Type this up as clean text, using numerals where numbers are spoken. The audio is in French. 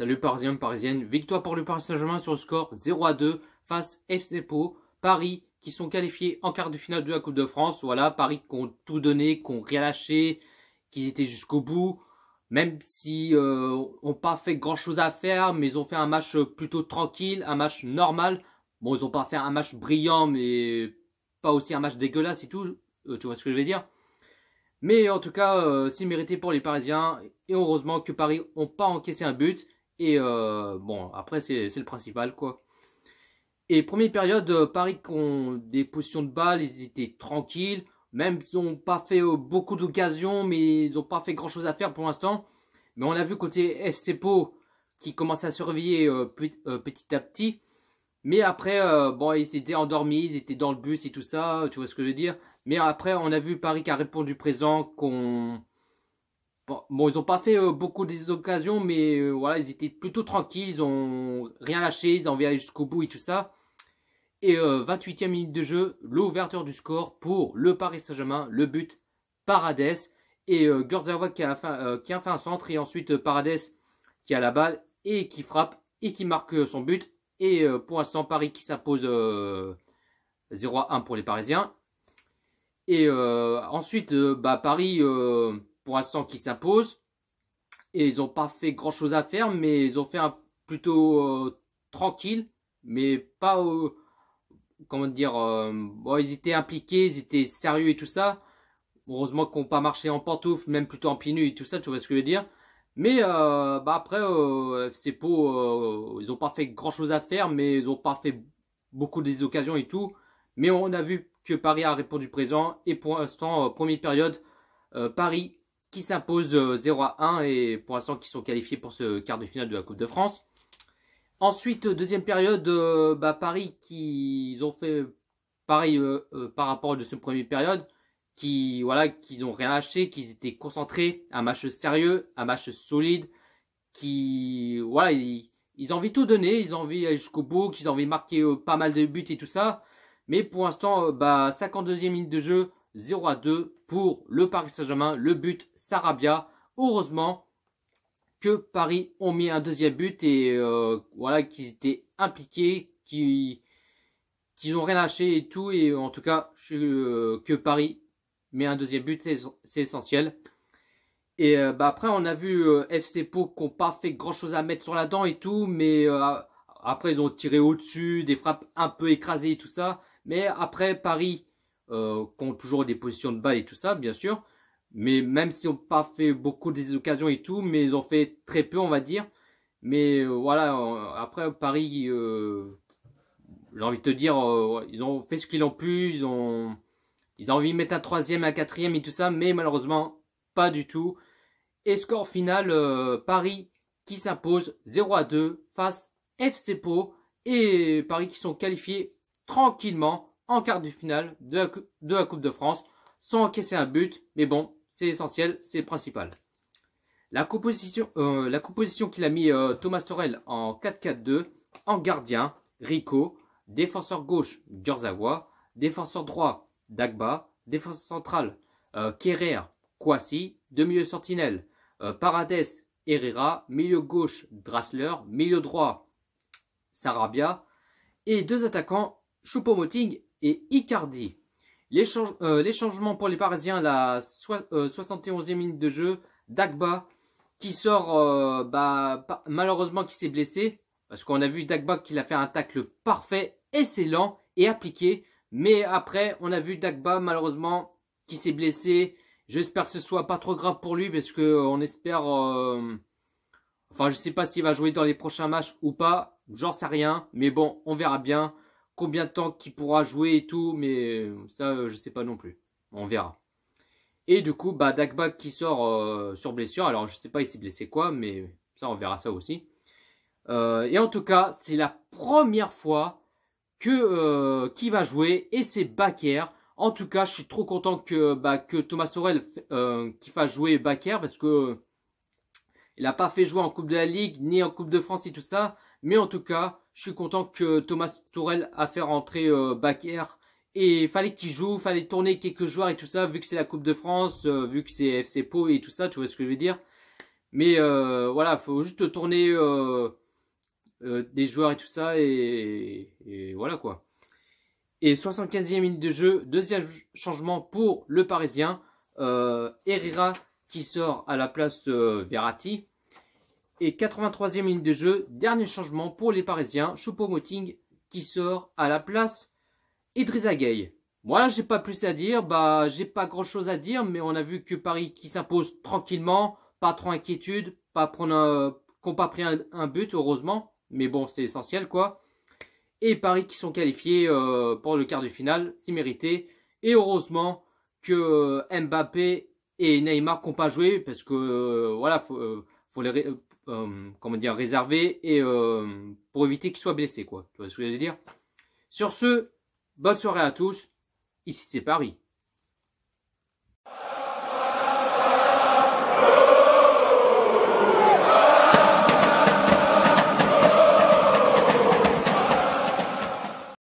Salut Parisiens, Parisiennes. Victoire pour le Paris Saint-Germain sur le score 0-2 face FC Pau. Paris qui sont qualifiés en quart de finale de la Coupe de France. Voilà, Paris qui ont tout donné, qui ont rien lâché, qui étaient jusqu'au bout. Même si n'ont pas fait grand chose à faire, mais ils ont fait un match plutôt tranquille, un match normal. Bon, ils n'ont pas fait un match brillant, mais pas aussi un match dégueulasse et tout. Tu vois ce que je veux dire? Mais en tout cas, c'est mérité pour les Parisiens. Et heureusement que Paris n'ont pas encaissé un but. Et bon, après, c'est le principal, quoi. Et première période, Paris qui ont des positions de balle, ils étaient tranquilles. Même s'ils n'ont pas fait beaucoup d'occasions, mais ils n'ont pas fait grand-chose à faire pour l'instant. Mais on a vu côté FC Pau qui commence à se réveiller petit à petit. Mais après, bon, ils étaient endormis, ils étaient dans le bus et tout ça, tu vois ce que je veux dire. Mais après, on a vu Paris qui a répondu présent, Bon, ils n'ont pas fait beaucoup d'occasions, mais voilà, ils étaient plutôt tranquilles, ils ont rien lâché, ils ont envie d'aller jusqu'au bout et tout ça. Et 28e minute de jeu, l'ouverture du score pour le Paris Saint-Germain, le but Paredes. Et Kurzawa qui a fait un centre, et ensuite Paredes qui a la balle et qui frappe et qui marque son but. Et pour l'instant, Paris qui s'impose 0-1 pour les Parisiens. Et ensuite, Paris, pour l'instant, qui s'impose. Et ils n'ont pas fait grand-chose à faire, mais ils ont fait un plutôt tranquille. Mais pas, comment dire, bon, ils étaient impliqués, ils étaient sérieux et tout ça. Heureusement qu'ils n'ont pas marché en pantoufles, même plutôt en pieds nus et tout ça, tu vois ce que je veux dire. Mais après, FC Pau, ils n'ont pas fait grand-chose à faire, mais ils n'ont pas fait beaucoup des occasions et tout. Mais on a vu que Paris a répondu présent. Et pour l'instant, première période, Paris qui s'impose 0-1. Et pour l'instant, qui sont qualifiés pour ce quart de finale de la Coupe de France. Ensuite, deuxième période, Paris qui ont fait pareil par rapport à cette première période. Qui n'ont rien lâché, qui étaient concentrés, un match sérieux, un match solide, ils ont envie de tout donner, ils ont envie d'aller jusqu'au bout, qu'ils ont envie de marquer pas mal de buts et tout ça. Mais pour l'instant, 52e minute de jeu, 0-2 pour le Paris Saint-Germain, le but Sarabia. Heureusement que Paris ont mis un deuxième but et qu'ils étaient impliqués, qu'ils n'ont rien lâché et tout. Et en tout cas, que Paris met un deuxième but, c'est essentiel. Et après, on a vu FC Pau qui n'ont pas fait grand chose à mettre sur la dent et tout, mais après, ils ont tiré au-dessus, des frappes un peu écrasées et tout ça. Mais après, Paris, qui ont toujours des positions de balle et tout ça, bien sûr. Mais même s'ils n'ont pas fait beaucoup des occasions et tout, mais ils ont fait très peu, on va dire. Mais après, Paris, j'ai envie de te dire, ils ont fait ce qu'ils ont pu, ils ont envie de mettre un troisième, un quatrième et tout ça, mais malheureusement, pas du tout. Et score final, Paris qui s'impose 0-2 face FC Pau. Et Paris qui sont qualifiés tranquillement en quart de finale de la Coupe de France, sans encaisser un but. Mais bon, c'est essentiel, c'est le principal. La composition qu'il a mis Thomas Tuchel en 4-4-2, en gardien, Rico, défenseur gauche, Kurzawa, défenseur droit, Dagba, défense centrale, Kerrer, Kouassi, deux milieux sentinelles, Paredes, Herrera, milieu gauche, Draxler, milieu droit, Sarabia, et deux attaquants, Choupo-Moting et Icardi. Les changements pour les Parisiens, la 71e minute de jeu, Dagba qui sort, malheureusement qui s'est blessé, parce qu'on a vu Dagba qui a fait un tacle parfait, excellent et appliqué. Mais après, on a vu Dagba, malheureusement, qui s'est blessé. J'espère que ce soit pas trop grave pour lui, parce que on espère... je sais pas s'il va jouer dans les prochains matchs ou pas. J'en sais rien. Mais bon, on verra bien combien de temps qu'il pourra jouer et tout. Mais ça, je sais pas non plus. On verra. Et du coup, Dagba qui sort sur blessure. Alors, je sais pas il s'est blessé quoi, mais ça, on verra ça aussi. Et en tout cas, c'est la première fois qui va jouer, et c'est Bakker. En tout cas, je suis trop content que Thomas Tuchel qui fasse jouer Bakker, parce que il n'a pas fait jouer en Coupe de la Ligue ni en Coupe de France et tout ça. Mais en tout cas, je suis content que Thomas Tuchel a fait rentrer Bakker. Et fallait qu'il joue, fallait tourner quelques joueurs et tout ça, vu que c'est la Coupe de France, vu que c'est FC Pau et tout ça, tu vois ce que je veux dire. Mais voilà, faut juste tourner des joueurs et tout ça et voilà quoi. Et 75e minute de jeu, deuxième changement pour le Parisien. Herrera qui sort à la place Verratti. Et 83e minute de jeu, dernier changement pour les Parisiens. Choupo-Moting qui sort à la place Idrissa Gueye. Voilà, j'ai pas plus à dire. Bah, j'ai pas grand chose à dire, mais on a vu que Paris qui s'impose tranquillement, pas trop inquiétude, pas prendre qu'on pas pris un but, heureusement. Mais bon, c'est essentiel quoi. Et Paris qui sont qualifiés pour le quart de finale, c'est mérité. Et heureusement que Mbappé et Neymar n'ont pas joué parce que voilà, faut les comment dire, réserver et pour éviter qu'ils soient blessés quoi. Tu vois ce que je veux dire? Sur ce, bonne soirée à tous. Ici c'est Paris.